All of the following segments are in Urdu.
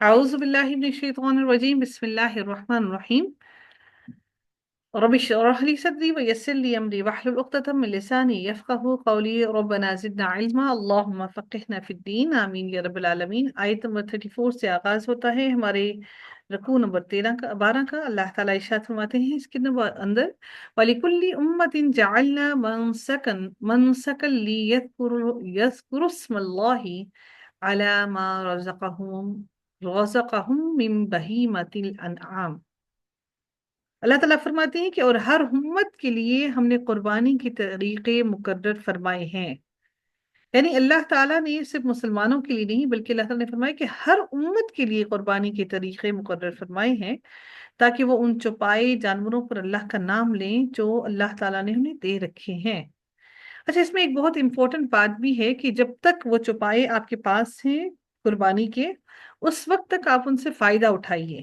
اعوذ باللہ من الشیطان الرجیم بسم اللہ الرحمن الرحیم رب اشرح لي صدري ويسر لي امري واحلل عقدة من لساني يفقهوا قولي ربنا زدنا علما اللهم فقهنا في الدین آمین یا رب العالمین۔ آیت نمبر 34 سے آغاز ہوتا ہے ہمارے رکوع نمبر 12 کا۔ اللہ تعالیٰ ارشاد فرماتے ہیں اس کے اندر وَلِكُلِّ أُمَّةٍ جَعَلْنَا مَنْسَكًا لِيَذْكُرُوا اسْمَ اللَّهِ عَلَى مَا رزقهم من بہیمۃ الانعام۔ اللہ تعالیٰ فرماتے ہیں کہ اور ہر امت کے لیے ہم نے قربانی کے طریقے مقرر فرمائے ہیں۔ یعنی اللہ تعالیٰ نے صرف مسلمانوں کے لیے نہیں بلکہ اللہ تعالیٰ نے فرمایا کہ ہر امت کے لیے قربانی کے طریقے مقرر فرمائے ہیں تاکہ وہ ان چوپائے جانوروں پر اللہ کا نام لیں جو اللہ تعالیٰ نے انہیں دے رکھے ہیں۔ اچھا، اس میں ایک بہت امپورٹنٹ بات بھی ہے کہ جب تک وہ چوپائے آپ کے پاس ہیں قربانی کے، اس وقت تک آپ ان سے فائدہ اٹھائیے،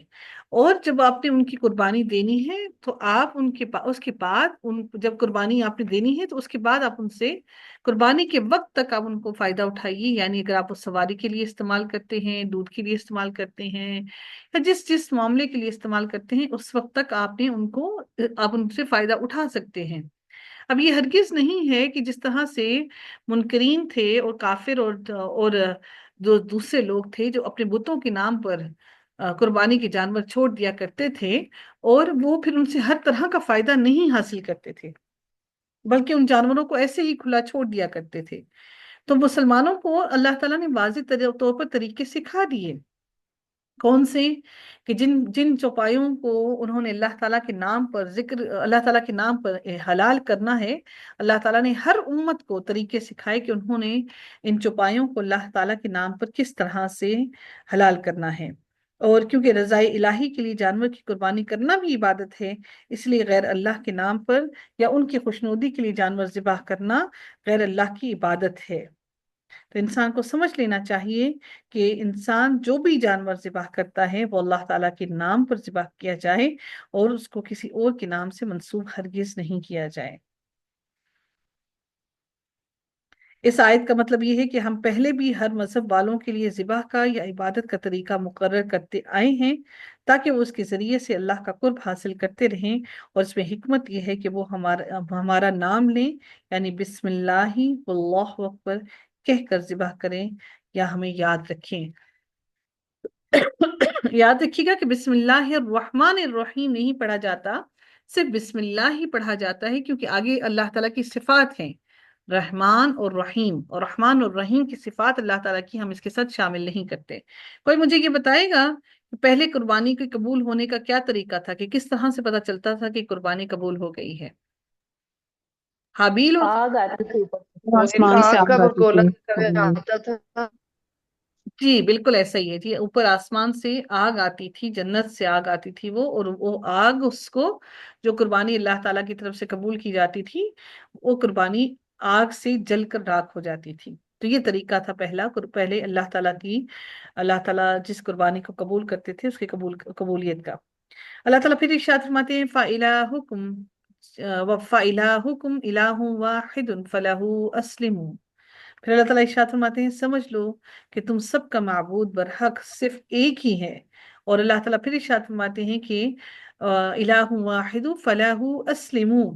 اور جب آپ نے ان کی قربانی دینی ہے تو آپ اس کے بعد جب قربانی آپ نے دینی ہے تو اس کے بعد آپ ان سے قربانی کے وقت تک آپ ان کو فائدہ اٹھائیے۔ یعنی اگر آپ اس سواری کے لیے استعمال کرتے ہیں، دودھ کے لیے استعمال کرتے ہیں، یا جس معاملے کے لیے استعمال کرتے ہیں، اس وقت تک آپ ان سے فائدہ اٹھا سکتے ہیں۔ اب یہ ہرگز نہیں ہے کہ جس طرح سے منکرین تھے اور کافر اور جو دوسرے لوگ تھے جو اپنے بتوں کے نام پر قربانی کے جانور چھوڑ دیا کرتے تھے اور وہ پھر ان سے ہر طرح کا فائدہ نہیں حاصل کرتے تھے، بلکہ ان جانوروں کو ایسے ہی کھلا چھوڑ دیا کرتے تھے۔ تو مسلمانوں کو اللہ تعالیٰ نے واضح طور پر طریقے سکھا دیے۔ کون سے؟ کہ جن چوپایوں کو انہوں نے اللہ تعالیٰ کے نام پر حلال کرنا ہے، اللہ تعالیٰ نے ہر امت کو طریقے سکھائے کہ انہوں نے ان چوپایوں کو اللہ تعالیٰ کے نام پر کس طرح سے حلال کرنا ہے۔ اور کیونکہ رضائے الہی کے لیے جانور کی قربانی کرنا بھی عبادت ہے، اس لیے غیر اللہ کے نام پر یا ان کی خوشنودی کے لیے جانور ذبح کرنا غیر اللہ کی عبادت ہے۔ تو انسان کو سمجھ لینا چاہیے کہ انسان جو بھی جانور ذبح کرتا ہے وہ اللہ تعالیٰ کے نام پر ذبح کیا جائے اور اس کو کسی اور کے نام سے منسوب ہرگز نہیں کیا جائے۔ اس آیت کا مطلب یہ ہے کہ ہم پہلے بھی ہر مذہب والوں کے لیے ذبح کا یا عبادت کا طریقہ مقرر کرتے آئے ہیں تاکہ وہ اس کے ذریعے سے اللہ کا قرب حاصل کرتے رہیں، اور اس میں حکمت یہ ہے کہ وہ ہمارا نام لیں، یعنی بسم اللہ واللہ اکبر کہہ کر ذبح کریں یا ہمیں یاد رکھیں۔ یاد رکھیے گا کہ بسم اللہ الرحمن الرحیم نہیں پڑھا جاتا، صرف بسم اللہ ہی پڑھا جاتا ہے، کیونکہ آگے اللہ تعالیٰ کی صفات ہیں رحمان اور رحیم، اور رحمان اور رحیم کی صفات اللہ تعالیٰ کی ہم اس کے ساتھ شامل نہیں کرتے۔ کوئی مجھے یہ بتائے گا کہ پہلے قربانی کے قبول ہونے کا کیا طریقہ تھا، کہ کس طرح سے پتہ چلتا تھا کہ قربانی قبول ہو گئی ہے؟ حابیل اور آگ آتی تھی اوپر سے، وہ ایک آسمان سے آگ کا آگ آتی گولا تھی۔ آتا تھا۔ جی بالکل ایسا ہی ہے جی، اوپر آسمان سے آگ آتی تھی، جنت سے آگ آتی تھی اور وہ آگ اس کو جو قربانی اللہ تعالیٰ کی طرف سے قبول کی جاتی تھی وہ قربانی آگ سے جل کر راکھ ہو جاتی تھی۔ تو یہ طریقہ تھا پہلے اللہ تعالیٰ جس قربانی کو قبول کرتے تھے اس کی قبولیت کا۔ اللہ تعالیٰ پھر ارشاد فرماتے ہیں فَإِلَٰهُكُمْ إِلَٰهٌ وَاحِدٌ فَلَهُ أَسْلِمُوا۔ پھر اللہ تعالیٰ ارشاد فرماتے ہیں سمجھ لو کہ تم سب کا معبود برحق صرف ایک ہی ہے، اور اللہ تعالیٰ پھر ارشاد فرماتے ہیں کہ الہ واحد فلاح اسلموا،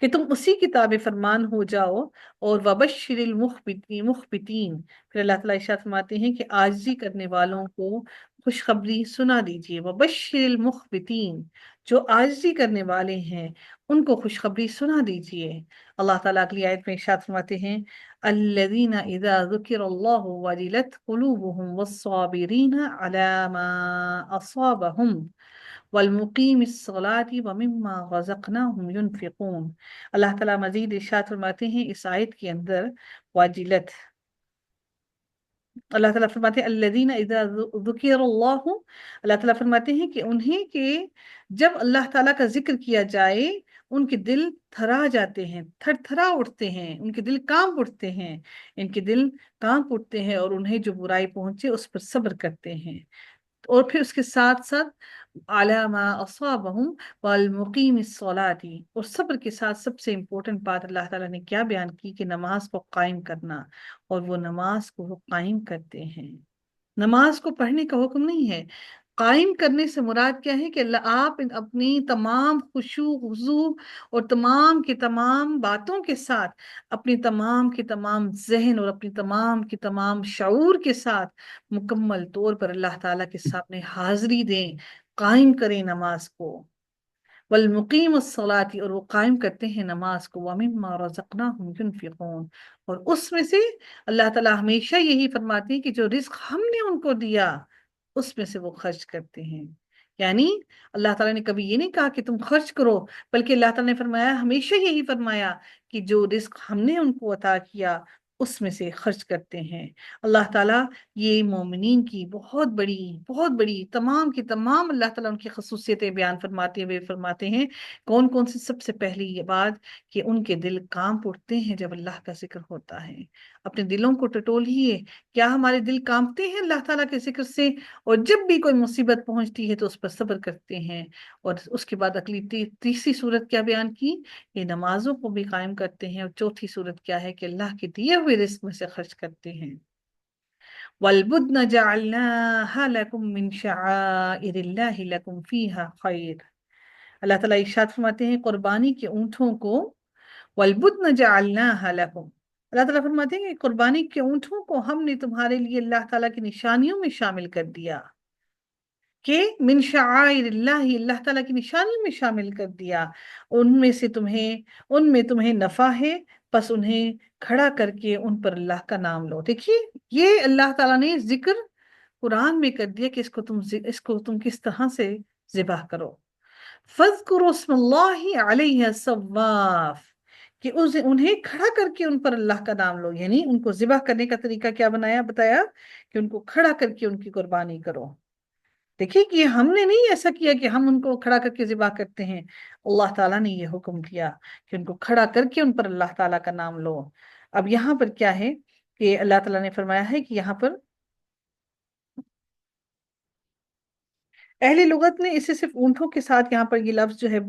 کہ تم اسی کی تابع فرمان ہو جاؤ، اور وبشر المخبتین۔ پھر اللہ تعالیٰ ارشاد فرماتے ہیں کہ عاجزی کرنے والوں کو خوشخبری سنا دیجیے، وبشر المخبتین، جو عاجزی کرنے والے ہیں ان کو خوشخبری سنا دیجیے۔ اللہ تعالیٰ اگلی آیت میں ارشاد فرماتے ہیں الذین اذا ذکر اللہ وجلت قلوبهم والصابرین علی ما اصابهم والمقیم الصلاة ومما رزقناهم ينفقون۔ اللہ تعالیٰ مزید ارشاد فرماتے ہیں اس آیت کے اندر واجلت، اللہ تعالیٰ فرماتے ہیں الذین اذا ذکر اللہ تعالیٰ فرماتے ہیں کہ انہیں کہ جب اللہ تعالیٰ کا ذکر کیا جائے ان کے دل تھرا جاتے ہیں، تھر تھرا اٹھتے ہیں، ان کے دل کانپ اٹھتے ہیں، ان کے دل کانپ اٹھتے ہیں، اور انہیں جو برائی پہنچے اس پر صبر کرتے ہیں۔ اور پھر اس کے ساتھ ساتھ علی ما اصابہم والمقیم الصلاۃ، اور صبر کے ساتھ سب سے امپورٹنٹ بات اللہ تعالیٰ نے کیا بیان کی کہ نماز کو قائم کرنا، اور وہ نماز کو وہ قائم کرتے ہیں۔ نماز کو پڑھنے کا حکم نہیں ہے۔ قائم کرنے سے مراد کیا ہے کہ اللہ آپ اپنی تمام خشوع خضوع اور تمام کی تمام باتوں کے ساتھ، اپنی تمام کی تمام ذہن اور اپنی تمام کی تمام شعور کے ساتھ مکمل طور پر اللہ تعالیٰ کے سامنے حاضری دیں، قائم کریں نماز کو۔ والمقیم الصلاۃ، اور وہ قائم کرتے ہیں نماز کو، وَمِمَّا رَزَقْنَاهُمْ يُنْفِقُونَ، اور اس میں سے اللہ تعالیٰ ہمیشہ یہی فرماتے ہیں کہ جو رزق ہم نے ان کو دیا اس میں سے وہ خرچ کرتے ہیں۔ یعنی اللہ تعالیٰ نے کبھی یہ نہیں کہا کہ تم خرچ کرو، بلکہ اللہ تعالیٰ نے فرمایا، ہمیشہ یہی فرمایا کہ جو رزق ہم نے ان کو عطا کیا اس میں سے خرچ کرتے ہیں۔ اللہ تعالیٰ یہ مومنین کی بہت بڑی تمام کی تمام اللہ تعالیٰ ان کی خصوصیتیں بیان فرماتے ہوئے فرماتے ہیں۔ کون کون سی؟ سب سے پہلی یہ بات کہ ان کے دل کانپ اٹھتے ہیں جب اللہ کا ذکر ہوتا ہے۔ اپنے دلوں کو ٹٹولئے، کیا ہمارے دل کانپتے ہیں اللہ تعالیٰ کے ذکر سے؟ اور جب بھی کوئی مصیبت پہنچتی ہے تو اس پر صبر کرتے ہیں۔ اور اس کے بعد اگلی تیسری صورت کیا بیان کی؟ یہ نمازوں کو بھی قائم کرتے ہیں، اور چوتھی صورت کیا ہے کہ اللہ کے دیے ہوئے رزق میں سے خرچ کرتے ہیں۔ وَالْبُدْنَ جَعَلْنَاهَا لَكُم مِّن شَعَائِرِ اللَّهِ لَكُم فِيهَا خَيْرٌ۔ اللہ تعالیٰ ارشاد فرماتے ہیں قربانی کے اونٹوں کو، وَالْبُدْنَ جَعَلْنَاهَا لَكُم، اللہ تعالیٰ فرماتے ہیں کہ قربانی کے اونٹوں کو ہم نے تمہارے لیے اللہ تعالیٰ کی نشانیوں میں شامل کر دیا، کہ من شعائر اللہ، اللہ تعالیٰ کی نشانیوں میں شامل کر دیا، ان میں تمہیں نفع ہے، پس انہیں کھڑا کر کے ان پر اللہ کا نام لو۔ دیکھیے یہ اللہ تعالیٰ نے ذکر قرآن میں کر دیا کہ اس کو تم کس طرح سے ذبح کرو۔ فَاذْكُرُوا اسْمَ اللَّهِ عَلَيْهَا صَوَّافٍ، کہ انہیں کھڑا کر کے ان پر اللہ کا نام لو، یعنی ان کو ذبح کرنے کا طریقہ کیا بتایا کہ ان کو کھڑا کر کے ان کی قربانی کرو۔ دیکھیے کہ ہم نے نہیں ایسا کیا کہ ہم ان کو کھڑا کر کے ذبح کرتے ہیں، اللہ تعالیٰ نے یہ حکم دیا کہ ان کو کھڑا کر کے ان پر اللہ تعالیٰ کا نام لو۔ اب یہاں پر کیا ہے کہ اللہ تعالیٰ نے فرمایا ہے کہ یہاں پر اہل لغت نے اسے صرف اونٹوں کے ساتھ یہاں پر یہ لفظ جو ہے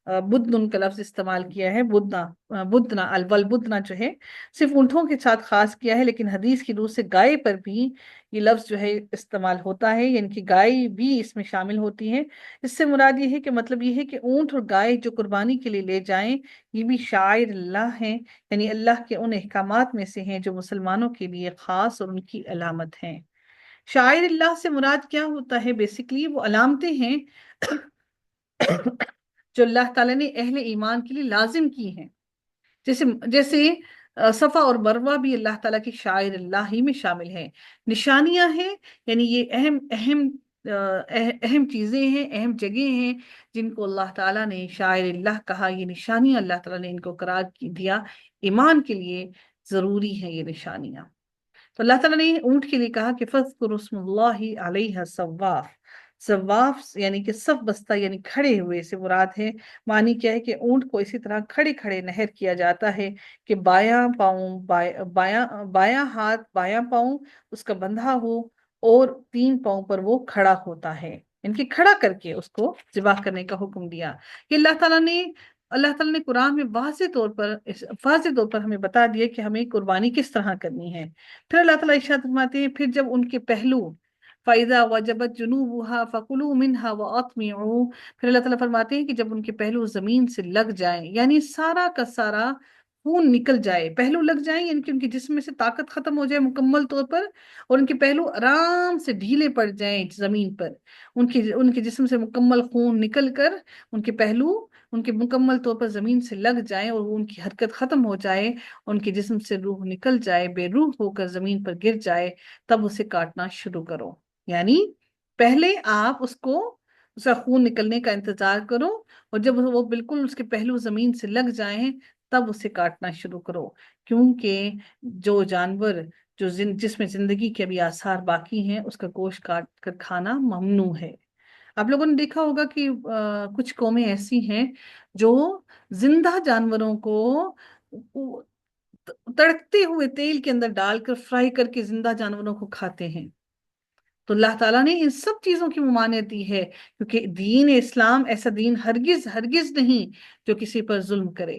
بدن کا لفظ استعمال کیا ہے، بدنا الولبدنا جو ہے صرف اونٹوں کے ساتھ خاص کیا ہے، لیکن حدیث کی روح سے گائے پر بھی یہ لفظ جو ہے استعمال ہوتا ہے، یعنی کہ گائے بھی اس میں شامل ہوتی ہے۔ اس سے مراد یہ ہے کہ مطلب یہ ہے کہ اونٹ اور گائے جو قربانی کے لیے لے جائیں یہ بھی شاعر اللہ ہیں، یعنی اللہ کے ان احکامات میں سے ہیں جو مسلمانوں کے لیے خاص اور ان کی علامت ہیں۔ شاعر اللہ سے مراد کیا ہوتا ہے؟ بیسیکلی وہ علامتیں ہیں جو اللہ تعالیٰ نے اہل ایمان کے لیے لازم کی ہیں، جیسے صفا اور مروہ بھی اللہ تعالیٰ کی شاعر اللہ ہی میں شامل ہیں، نشانیاں ہیں، یعنی یہ اہم چیزیں ہیں، اہم جگہیں ہیں جن کو اللہ تعالیٰ نے شاعر اللہ کہا۔ یہ نشانیاں اللہ تعالیٰ نے ان کو قرار دیا، ایمان کے لیے ضروری ہیں یہ نشانیاں۔ تو اللہ تعالیٰ نے اونٹ کے لیے کہا کہ فَاذْكُرُوا اسْمَ اللَّهِ عَلَيْهَا صَوَّافٍ، صواف یعنی کہ صف بستہ، یعنی کھڑے ہوئے سے مراد ہے۔ معنی کیا ہے کہ اونٹ کو اسی طرح کھڑے کھڑے نہر کیا جاتا ہے کہ بایاں ہاتھ بایاں پاؤں اس کا بندھا ہو اور 3 پاؤں پر وہ کھڑا ہوتا ہے، ان کی کھڑا کر کے اس کو ذبح کرنے کا حکم دیا۔ کہ اللہ تعالیٰ نے قرآن میں واضح طور پر ہمیں بتا دیا کہ ہمیں قربانی کس طرح کرنی ہے۔ پھر اللہ تعالیٰ ارشاد فرماتے ہیں پھر جب ان کے پہلو فَإِذَا وَجَبَتْ جُنُوبُهَا فَكُلُوا مِنْهَا وَأَطْمِعُوا، پھر اللہ تعالیٰ فرماتے ہیں کہ جب ان کے پہلو زمین سے لگ جائیں، یعنی سارا کا سارا خون نکل جائے، پہلو لگ جائیں یعنی کہ ان کے جسم میں سے طاقت ختم ہو جائے مکمل طور پر، اور ان کے پہلو آرام سے ڈھیلے پڑ جائیں زمین پر، ان کے جسم سے مکمل خون نکل کر ان کے پہلو ان کے مکمل طور پر زمین سے لگ جائیں اور ان کی حرکت ختم ہو جائے، ان کے جسم سے روح نکل جائے، بے روح ہو کر زمین پر گر جائے، تب اسے کاٹنا شروع کرو۔ یعنی پہلے آپ اس کا خون نکلنے کا انتظار کرو، اور جب وہ بالکل اس کے پہلو زمین سے لگ جائیں تب اسے کاٹنا شروع کرو، کیونکہ جو جانور جس میں زندگی کے ابھی آثار باقی ہیں اس کا گوشت کاٹ کر کھانا ممنوع ہے۔ آپ لوگوں نے دیکھا ہوگا کہ کچھ قومیں ایسی ہیں جو زندہ جانوروں کو تڑکتے ہوئے تیل کے اندر ڈال کر فرائی کر کے زندہ جانوروں کو کھاتے ہیں۔ تو اللہ تعالیٰ نے ان سب چیزوں کی ممانعت دی ہے، کیونکہ دین اسلام ایسا دین ہرگز ہرگز نہیں جو کسی پر ظلم کرے۔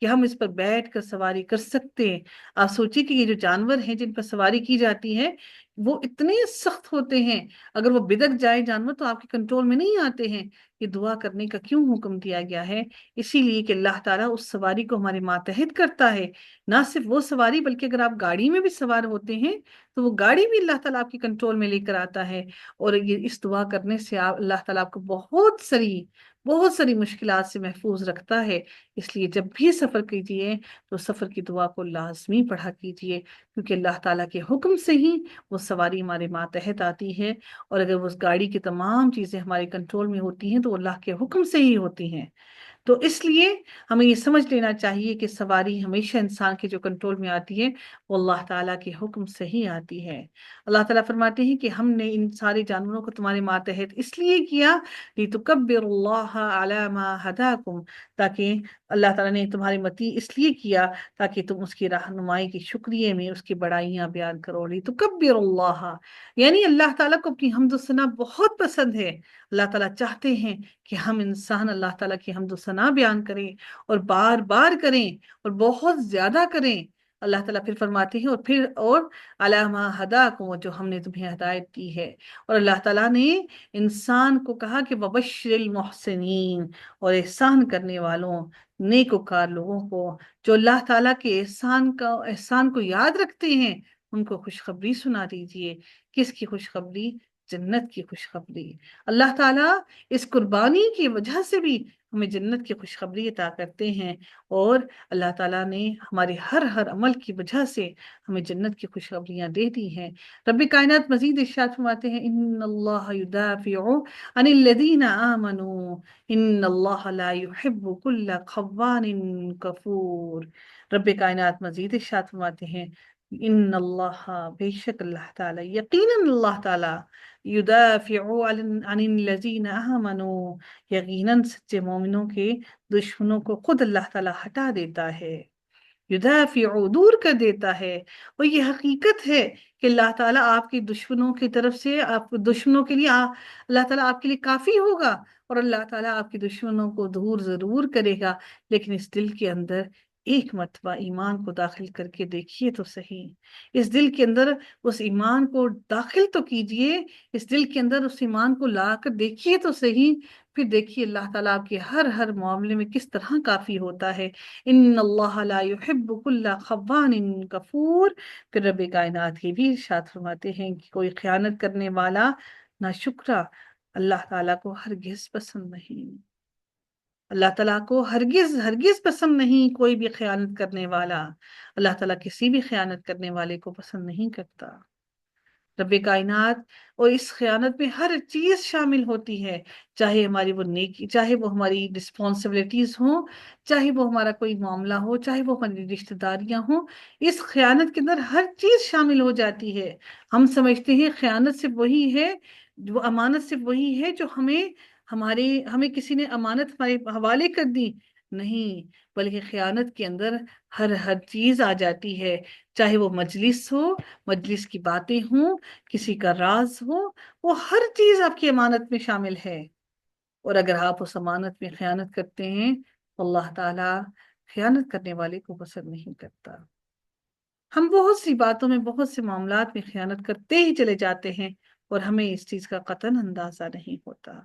کہ ہم اس پر بیٹھ کر سواری کر سکتے ہیں۔ آپ سوچیے کہ یہ جو جانور ہیں جن پر سواری کی جاتی ہے وہ اتنے سخت ہوتے ہیں، اگر وہ بدک جائے جانور تو آپ کے کنٹرول میں نہیں آتے ہیں۔ یہ دعا کرنے کا کیوں حکم دیا گیا ہے؟ اسی لیے کہ اللہ تعالیٰ اس سواری کو ہمارے ماتحت کرتا ہے۔ نہ صرف وہ سواری بلکہ اگر آپ گاڑی میں بھی سوار ہوتے ہیں تو وہ گاڑی بھی اللہ تعالیٰ آپ کے کنٹرول میں لے کر آتا ہے۔ اور یہ اس دعا کرنے سے اللہ تعالیٰ آپ کو بہت ساری مشکلات سے محفوظ رکھتا ہے۔ اس لیے جب بھی سفر کیجیے تو سفر کی دعا کو لازمی پڑھا کیجیے، کیونکہ اللہ تعالیٰ کے حکم سے ہی وہ سواری ہمارے ماتحت آتی ہے، اور اگر اس گاڑی کی تمام چیزیں ہمارے کنٹرول میں ہوتی ہیں تو اللہ کے حکم سے ہی ہوتی ہیں۔ تو اس لیے ہمیں یہ سمجھ لینا چاہیے کہ سواری ہمیشہ انسان کے جو کنٹرول میں آتی ہے وہ اللہ تعالیٰ کے حکم سے ہی آتی ہے۔ اللہ تعالیٰ فرماتے ہیں کہ ہم نے ان سارے جانوروں کو تمہارے ماتحت اس لیے کیا لِتُكَبِّرُوا اللَّهَ عَلَى مَا هَدَاكُمْ، تاکہ اللہ تعالیٰ نے تمہاری متی اس لیے کیا تاکہ تم اس کی رہنمائی کے شکریہ میں اس کی بڑائیاں بیان کرو۔ لِتُكَبِّرُوا اللَّهَ یعنی اللہ تعالیٰ کو اپنی حمد و ثنا بہت پسند ہے۔ اللہ تعالیٰ چاہتے ہیں کہ ہم انسان اللہ تعالیٰ کی حمد و ثنا بیان کریں اور بار بار کریں اور بہت زیادہ کریں۔ اللہ تعالیٰ پھر فرماتے ہیں اور علامہ ہداکم، جو ہم نے تمہیں ہدایت دی ہے۔ اور اللہ تعالیٰ نے انسان کو کہا کہ وبشر المحسنین، اور احسان کرنے والوں نیکوکار لوگوں کو جو اللہ تعالیٰ کے احسان کو یاد رکھتے ہیں ان کو خوشخبری سنا دیجئے۔ کس کی خوشخبری؟ جنت کی خوشخبری۔ اللہ تعالیٰ اس قربانی کی وجہ سے بھی ہمیں جنت کی خوشخبری عطا کرتے ہیں، اور اللہ تعالیٰ نے ہمارے ہر عمل کی وجہ سے ہمیں جنت کی خوشخبریاں دے دی ہیں۔ رب کائنات مزید ارشاد فرماتے ہیں ان اللہ یدافع عن الذین آمنوا ان اللہ لا يحب كل خوان کفور۔ رب کائنات مزید ارشاد فرماتے ہیں ان اللہ، بے شک اللہ تعالیٰ، یقیناً اللہ تعالیٰ، یدافع عن الذین آمنوا، یقیناً سچے مومنوں کے دشمنوں کو خود اللہ تعالیٰ ہٹا دیتا ہے، یدافع دور کر دیتا ہے۔ اور یہ حقیقت ہے کہ اللہ تعالیٰ آپ کے دشمنوں کی طرف سے، آپ دشمنوں کے لیے اللہ تعالیٰ آپ کے لیے کافی ہوگا، اور اللہ تعالیٰ آپ کے دشمنوں کو دور ضرور کرے گا، لیکن اس دل کے اندر ایک مرتبہ ایمان کو داخل کر کے دیکھیے تو صحیح۔ اس دل کے اندر اس ایمان کو داخل تو کیجئے، اس دل کے اندر اس ایمان کو لا کر دیکھیے تو صحیح، پھر دیکھیے اللہ تعالیٰ آپ کے ہر معاملے میں کس طرح کافی ہوتا ہے۔ ان اللہ لا يحب كل خوان کفور۔ پھر رب کائنات یہ بھی ارشاد فرماتے ہیں کہ کوئی خیانت کرنے والا ناشکرا اللہ تعالیٰ کو ہرگز پسند نہیں۔ اللہ تعالیٰ کو ہرگز پسند نہیں کوئی بھی خیانت کرنے والا۔ اللہ تعالیٰ کسی بھی خیانت کرنے والے کو پسند نہیں کرتا۔ رب کائنات، اور اس خیانت میں ہر چیز شامل ہوتی ہے، چاہے ہماری وہ نیکی، چاہے وہ ہماری رسپانسبلٹیز ہوں، چاہے وہ ہمارا کوئی معاملہ ہو، چاہے وہ ہماری رشتہ داریاں ہوں، اس خیانت کے اندر ہر چیز شامل ہو جاتی ہے۔ ہم سمجھتے ہیں خیانت صرف وہی ہے، جو امانت صرف وہی ہے جو ہمیں کسی نے امانت ہمارے حوالے کر دی، نہیں، بلکہ خیانت کے اندر ہر چیز آ جاتی ہے، چاہے وہ مجلس ہو، مجلس کی باتیں ہوں، کسی کا راز ہو، وہ ہر چیز آپ کی امانت میں شامل ہے۔ اور اگر آپ اس امانت میں خیانت کرتے ہیں تو اللہ تعالیٰ خیانت کرنے والے کو پسند نہیں کرتا۔ ہم بہت سی باتوں میں، بہت سے معاملات میں خیانت کرتے ہی چلے جاتے ہیں اور ہمیں اس چیز کا قطعاً اندازہ نہیں ہوتا۔